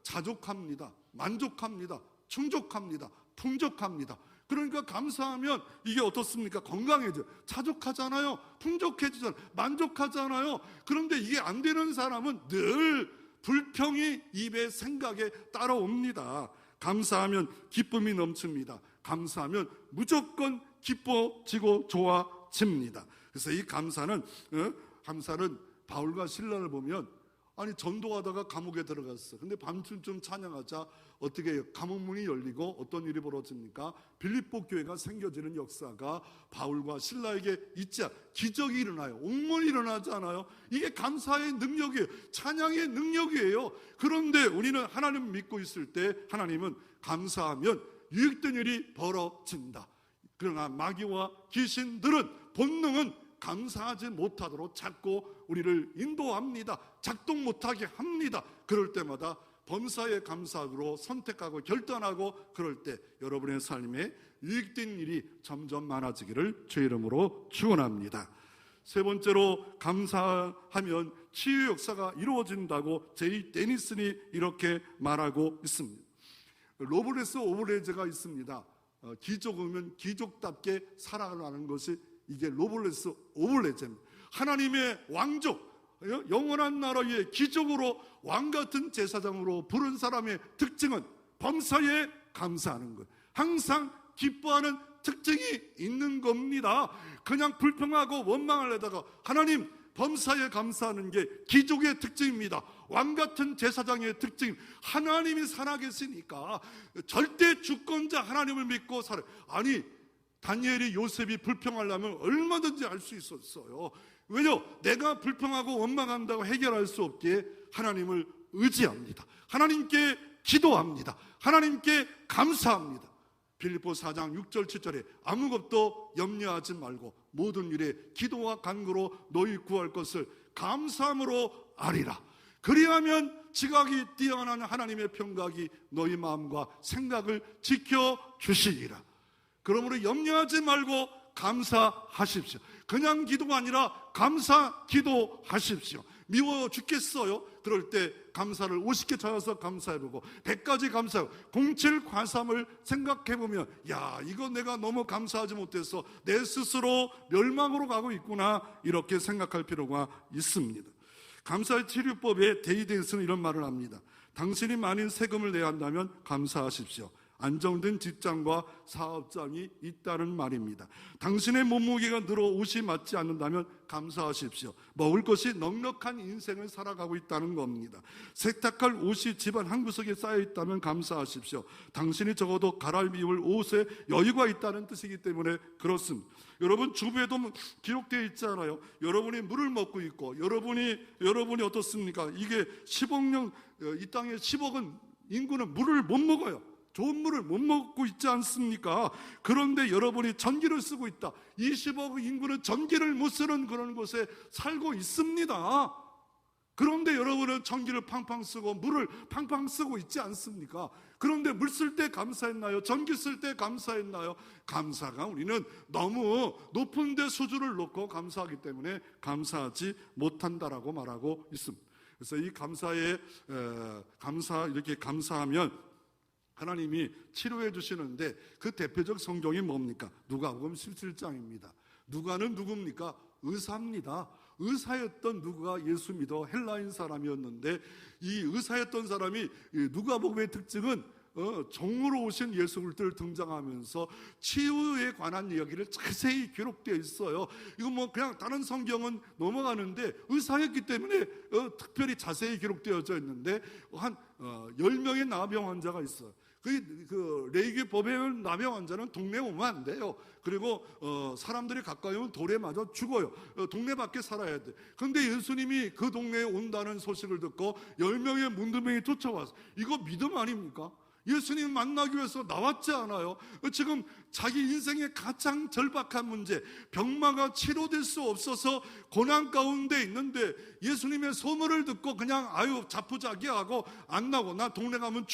자족합니다. 만족합니다. 충족합니다. 풍족합니다. 그러니까 감사하면 이게 어떻습니까? 건강해져요. 자족하잖아요. 풍족해지잖아요. 만족하잖아요. 그런데 이게 안 되는 사람은 늘 불평이 입에 생각에 따라옵니다. 감사하면 기쁨이 넘칩니다. 감사하면 무조건 기뻐지고 좋아집니다. 그래서 이 감사는 바울과 실라를 보면 전도하다가 감옥에 들어갔어. 근데 밤쯤 찬양하자 어떻게 감옥문이 열리고 어떤 일이 벌어집니까? 빌립보 교회가 생겨지는 역사가 바울과 실라에게 있자 기적이 일어나요. 옥문이 일어나잖아요. 이게 감사의 능력이에요. 찬양의 능력이에요. 그런데 우리는 하나님을 믿고 있을 때 하나님은 감사하면 유익된 일이 벌어진다. 그러나 마귀와 귀신들은 본능은 감사하지 못하도록 자꾸 우리를 인도합니다. 작동 못하게 합니다. 그럴 때마다 범사에 감사하기로 선택하고 결단하고 그럴 때 여러분의 삶에 유익된 일이 점점 많아지기를 주의 이름으로 축원합니다. 세 번째로 감사하면 치유 역사가 이루어진다고 제이 데니슨이 이렇게 말하고 있습니다. 로블레스 오블레제가 있습니다. 기족이면 기족답게 살아가는 것이 이게 로블레스 오블레제입니다. 하나님의 왕족, 영원한 나라의 기족으로 왕같은 제사장으로 부른 사람의 특징은 범사에 감사하는 것, 항상 기뻐하는 특징이 있는 겁니다. 그냥 불평하고 원망하려다가 하나님 범사에 감사하는 게 기족의 특징입니다. 왕같은 제사장의 특징, 하나님이 살아계시니까 절대 주권자 하나님을 믿고 살아요. 다니엘이 요셉이 불평하려면 얼마든지 할 수 있었어요. 왜냐? 내가 불평하고 원망한다고 해결할 수 없기에 하나님을 의지합니다. 하나님께 기도합니다. 하나님께 감사합니다. 빌립보 4장 6절 7절에 아무것도 염려하지 말고 모든 일에 기도와 간구로 너희 구할 것을 감사함으로 아리라. 그리하면 지각이 뛰어난 하나님의 평강이 너희 마음과 생각을 지켜주시리라. 그러므로 염려하지 말고 감사하십시오. 그냥 기도가 아니라 감사 기도하십시오. 미워 죽겠어요? 그럴 때 감사를 50개 찾아서 감사해보고 100가지 감사하고 07 과삼을 생각해보면 야, 이거 내가 너무 감사하지 못해서 내 스스로 멸망으로 가고 있구나, 이렇게 생각할 필요가 있습니다. 감사의 치료법에 데이데이스는 이런 말을 합니다. 당신이 많은 세금을 내야 한다면 감사하십시오. 안정된 직장과 사업장이 있다는 말입니다. 당신의 몸무게가 늘어 옷이 맞지 않는다면 감사하십시오. 먹을 것이 넉넉한 인생을 살아가고 있다는 겁니다. 세탁할 옷이 집안 한 구석에 쌓여 있다면 감사하십시오. 당신이 적어도 갈아입을 옷에 여유가 있다는 뜻이기 때문에 그렇습니다. 여러분 주부에도 기록되어 있잖아요. 여러분이 물을 먹고 있고 여러분이 어떻습니까? 이게 10억 명, 이 땅에 10억은 인구는 물을 못 먹어요. 좋은 물을 못 먹고 있지 않습니까? 그런데 여러분이 전기를 쓰고 있다. 20억 인구는 전기를 못 쓰는 그런 곳에 살고 있습니다. 그런데 여러분은 전기를 팡팡 쓰고 물을 팡팡 쓰고 있지 않습니까? 그런데 물 쓸 때 감사했나요? 전기 쓸 때 감사했나요? 감사가 우리는 너무 높은 데 수준을 놓고 감사하기 때문에 감사하지 못한다라고 말하고 있습니다. 그래서 이 이렇게 감사하면 하나님이 치료해 주시는데 그 대표적 성경이 뭡니까? 누가복음 17장입니다. 누가는 누굽니까? 의사입니다. 의사였던 누가 예수 믿어 헬라인 사람이었는데 이 의사였던 사람이 누가복음의 특징은 종으로 오신 예수 그리스도를 등장하면서 치유에 관한 이야기를 자세히 기록되어 있어요. 이거 뭐 그냥 다른 성경은 넘어가는데 의사였기 때문에 특별히 자세히 기록되어져 있는데 한 10명의 나병 환자가 있어요. 그 레이기 법의 나병 환자는 동네에 오면 안 돼요. 그리고 사람들이 가까이 오면 돌에 맞아 죽어요. 동네 밖에 살아야 돼. 그런데 예수님이 그 동네에 온다는 소식을 듣고 10명의 문둥병이 쫓아와서 이거 믿음 아닙니까? 예수님 만나기 위해서 나왔지 않아요? 지금 자기 인생의 가장 절박한 문제, 병마가 치료될 수 없어서 고난 가운데 있는데 예수님의 소문을 듣고 그냥 자포자기하고 안 나고 나 동네 가면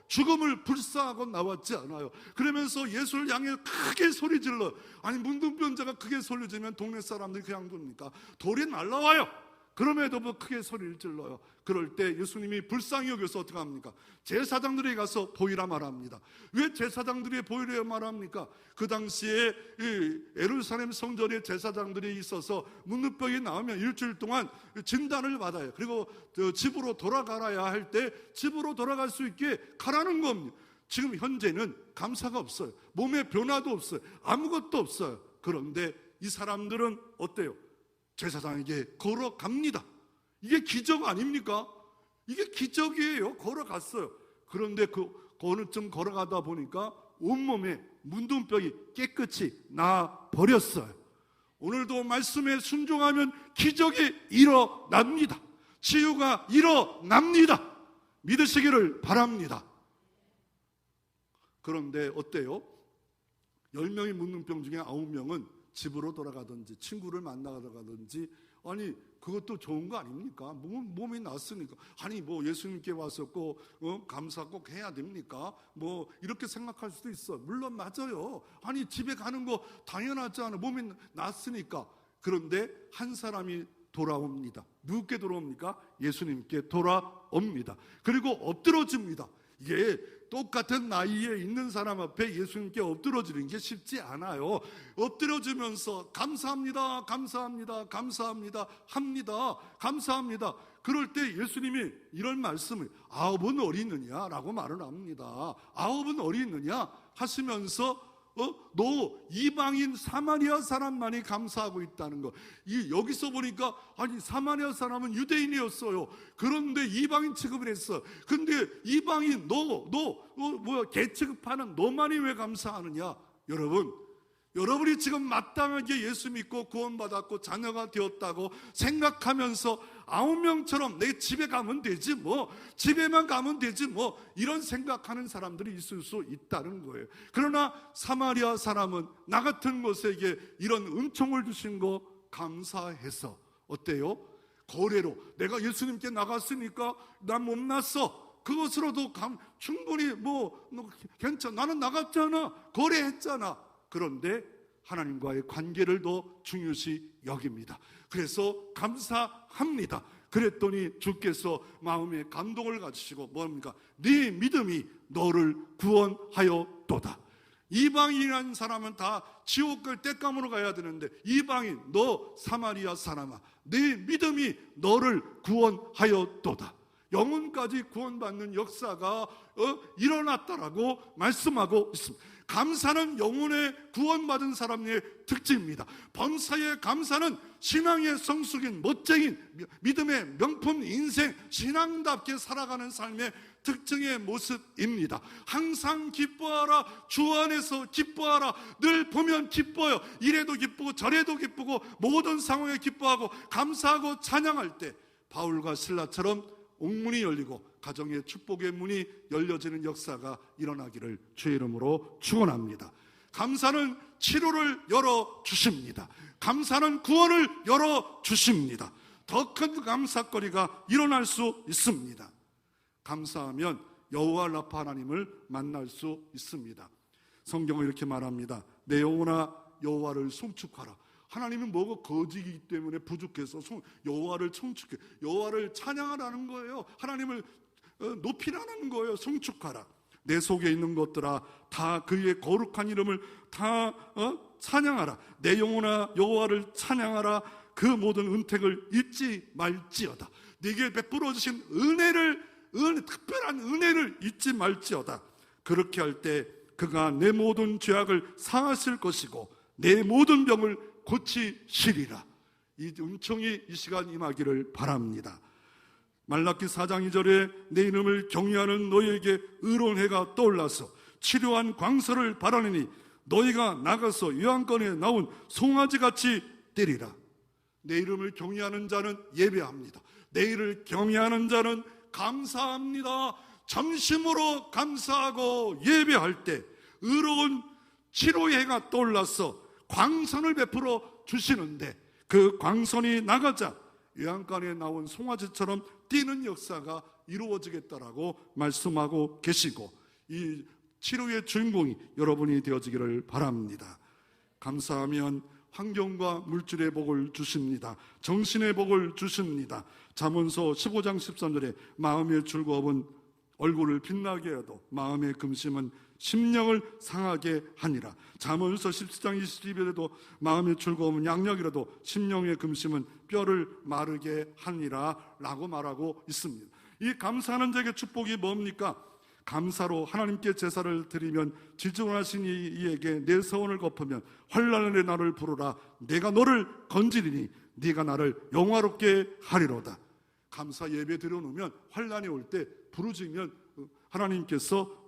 죽음을 불사하고 나왔지 않아요. 그러면서 예수를 향해 크게 소리 질러. 아니 문둥병자가 크게 소리 지르면 동네 사람들이 그냥 둡니까? 돌이 날라와요. 그럼에도 크게 소리를 질러요. 그럴 때 예수님이 불쌍히 여겨서 어떻게 합니까? 제사장들에게 가서 보이라 말합니다. 왜 제사장들이 보이라 말합니까? 그 당시에 예루살렘 성전에 제사장들이 있어서 문둥병이 나오면 일주일 동안 진단을 받아요. 그리고 집으로 돌아가야 할 때 집으로 돌아갈 수 있게 가라는 겁니다. 지금 현재는 감사가 없어요. 몸에 변화도 없어요. 아무것도 없어요. 그런데 이 사람들은 어때요? 제사장에게 걸어갑니다. 이게 기적 아닙니까? 이게 기적이에요. 걸어갔어요. 그런데 어느 쯤 걸어가다 보니까 온몸에 문둥병이 깨끗이 나버렸어요. 오늘도 말씀에 순종하면 기적이 일어납니다. 치유가 일어납니다. 믿으시기를 바랍니다. 그런데 어때요? 10명의 문둥병 중에 9명은 집으로 돌아가든지 친구를 만나가든지, 아니 그것도 좋은 거 아닙니까? 몸이 났으니까. 아니 뭐 예수님께 와서 꼭 감사 꼭 해야 됩니까? 뭐 이렇게 생각할 수도 있어. 물론 맞아요. 아니 집에 가는 거 당연하잖아. 몸이 났으니까. 그런데 한 사람이 돌아옵니다. 누구께 돌아옵니까? 예수님께 돌아옵니다. 그리고 엎드러집니다. 이게 똑같은 나이에 있는 사람 앞에 예수님께 엎드러지는 게 쉽지 않아요. 엎드려지면서 감사합니다, 감사합니다, 감사합니다 합니다. 감사합니다. 그럴 때 예수님이 이런 말씀을 9은 어디 있느냐라고 말을 합니다. 9은 어디 있느냐 하시면서 너 이방인 사마리아 사람만이 감사하고 있다는 거. 여기서 보니까 아니 사마리아 사람은 유대인이었어요. 그런데 이방인 취급을 했어. 근데 이방인 개 취급하는 너만이 왜 감사하느냐? 여러분, 여러분이 지금 마땅하게 예수 믿고 구원받았고 자녀가 되었다고 생각하면서 9명처럼 내 집에 가면 되지 뭐, 집에만 가면 되지 뭐, 이런 생각하는 사람들이 있을 수 있다는 거예요. 그러나 사마리아 사람은 나 같은 것에게 이런 은총을 주신 거 감사해서 어때요? 거래로 내가 예수님께 나갔으니까 난 못났어, 그것으로도 충분히 괜찮아, 나는 나갔잖아, 거래했잖아. 그런데 하나님과의 관계를 더 중요시 여깁니다. 그래서 감사합니다. 그랬더니 주께서 마음에 감동을 가지시고 뭡니까? 네 믿음이 너를 구원하였도다. 이방인이라는 사람은 다 지옥을 땔감으로 가야 되는데, 이방인, 너 사마리아 사람아, 네 믿음이 너를 구원하였도다. 영혼까지 구원받는 역사가 일어났다라고 말씀하고 있습니다. 감사는 영혼의 구원받은 사람의 특징입니다. 범사의 감사는 신앙의 성숙인 멋쟁인 믿음의 명품 인생, 신앙답게 살아가는 삶의 특징의 모습입니다. 항상 기뻐하라, 주 안에서 기뻐하라. 늘 보면 기뻐요. 이래도 기쁘고 저래도 기쁘고 모든 상황에 기뻐하고 감사하고 찬양할 때 바울과 실라처럼 옥문이 열리고 가정의 축복의 문이 열려지는 역사가 일어나기를 주의 이름으로 축원합니다. 감사는 치료를 열어주십니다. 감사는 구원을 열어주십니다. 더 큰 감사거리가 일어날 수 있습니다. 감사하면 여호와 라파 하나님을 만날 수 있습니다. 성경은 이렇게 말합니다. 내 영혼아 여호와를 송축하라. 하나님은 뭐가 거지이기 때문에 부족해서 여호와를 송축해, 여호와를 찬양하라는 거예요. 하나님을 높이라는 거예요. 송축하라. 내 속에 있는 것들아 다 그의 거룩한 이름을 다 찬양하라. 내 영혼아 여호와를 찬양하라. 그 모든 은택을 잊지 말지어다. 네게 베풀어 주신 특별한 은혜를 잊지 말지어다. 그렇게 할 때 그가 내 모든 죄악을 사하실 것이고 내 모든 병을 고치시리라. 이 은총이 이 시간 임하기를 바랍니다. 말라기 4장 2절에 내 이름을 경외하는 너희에게 의로운 해가 떠올라서 치료한 광서를 바라느니 너희가 나가서 요한권에 나온 송아지같이 되리라. 내 이름을 경외하는 자는 예배합니다. 내 이름을 경외하는 자는 감사합니다. 점심으로 감사하고 예배할 때 의로운 치료의 해가 떠올라서 광선을 베풀어 주시는데, 그 광선이 나가자 요한관에 나온 송아지처럼 뛰는 역사가 이루어지겠다라고 말씀하고 계시고, 이 치료의 주인공이 여러분이 되어지기를 바랍니다. 감사하면 환경과 물질의 복을 주십니다. 정신의 복을 주십니다. 잠언서 15장 13절에 마음의 즐거움은 얼굴을 빛나게 해도 마음의 금심은 심령을 상하게 하니라. 잠언서 17장 22절에도 마음의 즐거움은 양력이라도 심령의 금심은 뼈를 마르게 하니라 라고 말하고 있습니다. 이 감사하는 자에게 축복이 뭡니까? 감사로 하나님께 제사를 드리면 지존하신 이에게 내 서원을 갚으면 환난의 나를 부르라. 내가 너를 건지리니 네가 나를 영화롭게 하리로다. 감사 예배 드려놓으면 환난이 올 때 부르짖으면 하나님께서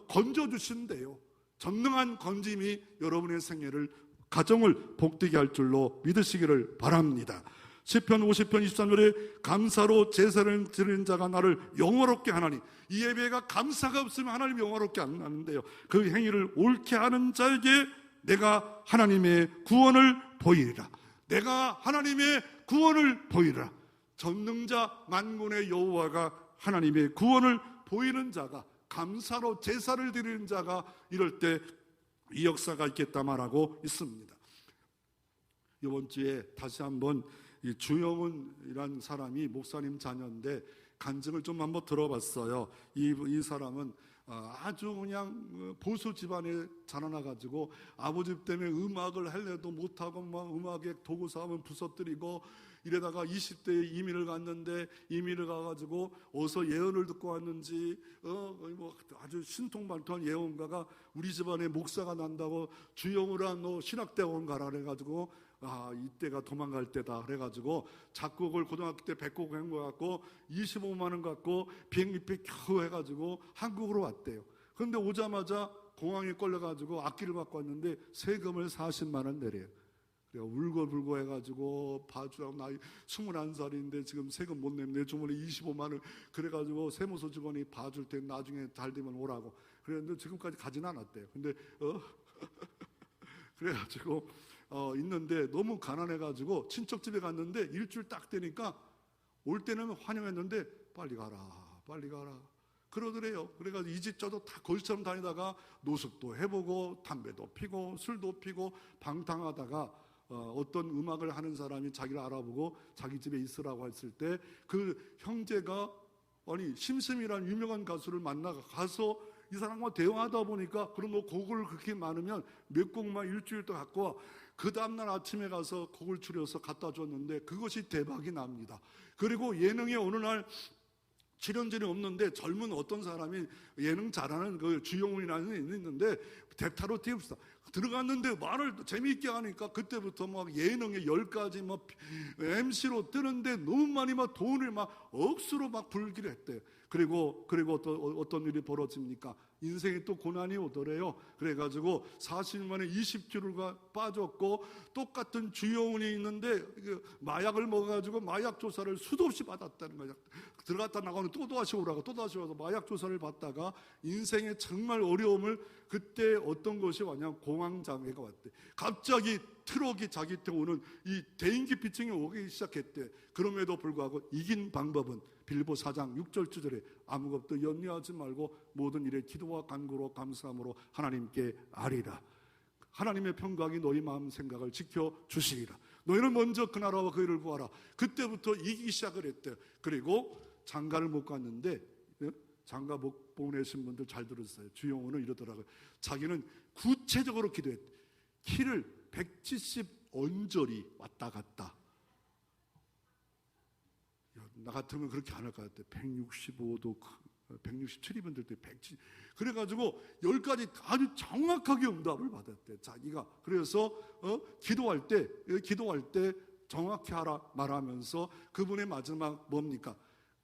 건져주신대요. 전능한 건짐이 여러분의 생애를, 가정을 복되게 할 줄로 믿으시기를 바랍니다. 시편 50편 23절에 감사로 제사를 드리는 자가 나를 영화롭게 하나니, 이 예배가 감사가 없으면 하나님 영화롭게 안 하는데요, 그 행위를 옳게 하는 자에게 내가 하나님의 구원을 보이리라. 내가 하나님의 구원을 보이리라. 전능자 만군의 여호와가 하나님의 구원을 보이는 자가, 감사로 제사를 드리는 자가 이럴 때 이 역사가 있겠다 말하고 있습니다. 이번 주에 다시 한번 이 주영은이라는 사람이 목사님 자녀인데 간증을 좀 한번 들어봤어요. 이 사람은 아주 그냥 보수 집안에 자라나가지고 아버지 때문에 음악을 할래도 못하고 막 음악에 도구 사면 부서뜨리고 이러다가 20대에 이민을 갔는데, 이민을 가가지고 어디서 예언을 듣고 왔는지 뭐 아주 신통발통한 예언가가 우리 집안에 목사가 난다고 주영우라 너 신학대원 가라 그래가지고, 이때가 도망갈 때다 그래가지고 작곡을 고등학교 때 100곡 한 거 갖고 25만 원 갖고 비행기표 겨우 해가지고 한국으로 왔대요. 그런데 오자마자 공항에 걸려가지고 악기를 갖고 왔는데 세금을 40만 원 내래요. 그래서 울고불고 해가지고 봐주라고, 나이 21살인데 지금 세금 못 내면 내 주머니 25만 원, 그래가지고 세무서 직원이 봐줄 때 나중에 잘 되면 오라고 그랬는데 지금까지 가진 않았대요. 근데 그래가지고 있는데 너무 가난해가지고 친척집에 갔는데 일주일 딱 되니까 올 때는 환영했는데 빨리 가라 그러더래요. 그래가지고 이 집 저도 다 거지처럼 다니다가 노숙도 해보고 담배도 피고 술도 피고 방탕하다가 어떤 음악을 하는 사람이 자기를 알아보고 자기 집에 있으라고 했을 때 그 형제가 심심이라는 유명한 가수를 만나가서 이 사람과 대화하다 보니까 그럼 너 곡을 그렇게 많으면 몇 곡만 일주일 동안 갖고 와. 그 다음날 아침에 가서 곡을 추려서 갖다 줬는데 그것이 대박이 납니다. 그리고 예능에 어느 날 출연진이 없는데 젊은 어떤 사람이 예능 잘하는 그 주영훈이라는 있는데 대타로 띄웁시다. 들어갔는데 말을 재미있게 하니까 그때부터 막 예능에 10가지 막 MC로 뜨는데 너무 많이 막 돈을 막 억수로 막 불기를 했대요. 그리고 어떤 일이 벌어집니까? 인생에 또 고난이 오더래요. 그래가지고 40만에 20kg가 빠졌고 똑같은 주영훈이 있는데 마약을 먹어가지고 마약 조사를 수도 없이 받았다는 거죠. 들어갔다 나가면 또 다시 오라고 또 다시 와서 마약 조사를 받다가 인생의 정말 어려움을 그때 어떤 것이 왔냐면 공황장애가 왔대. 갑자기 트럭이 자기한테 오는 이 대인기 피증이 오기 시작했대. 그럼에도 불구하고 이긴 방법은 빌보 4장 6절 7절에 아무것도 염려하지 말고 모든 일에 기도와 간구로 감사함으로 하나님께 아뢰라. 하나님의 평강이 너희 마음 생각을 지켜주시리라. 너희는 먼저 그 나라와 그 일을 구하라. 그때부터 이기기 시작을 했대요. 그리고 장가를 못 갔는데 장가 못 보내신 분들 잘 들었어요. 주영훈은 이러더라고요. 자기는 구체적으로 기도했대. 키를 170 언저리 왔다 갔다. 나 같으면 그렇게 안 할 것 같아. 165도 167이면 때 170. 그래가지고 10가지 아주 정확하게 응답을 받았대. 자기가. 그래서 기도할 때 정확히 하라 말하면서 그분의 마지막 뭡니까?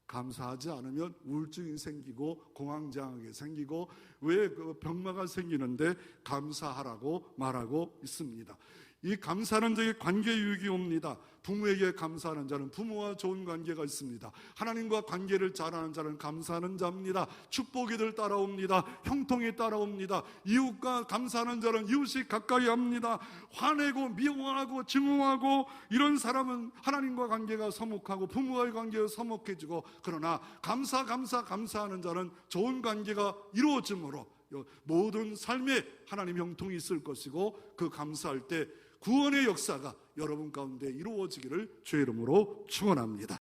감사하지 않으면 우울증이 생기고 공황장애 생기고 왜 병마가 생기는데 감사하라고 말하고 있습니다. 이 감사하는 자에게 관계 유익이 옵니다. 부모에게 감사하는 자는 부모와 좋은 관계가 있습니다. 하나님과 관계를 잘하는 자는 감사하는 자입니다. 축복이 늘 따라옵니다. 형통이 따라옵니다. 이웃과 감사하는 자는 이웃이 가까이 합니다. 화내고 미워하고 증오하고 이런 사람은 하나님과 관계가 서먹하고 부모와의 관계가 서먹해지고, 그러나 감사하는 자는 좋은 관계가 이루어지므로 모든 삶에 하나님 형통이 있을 것이고, 그 감사할 때 구원의 역사가 여러분 가운데 이루어지기를 주의 이름으로 축원합니다.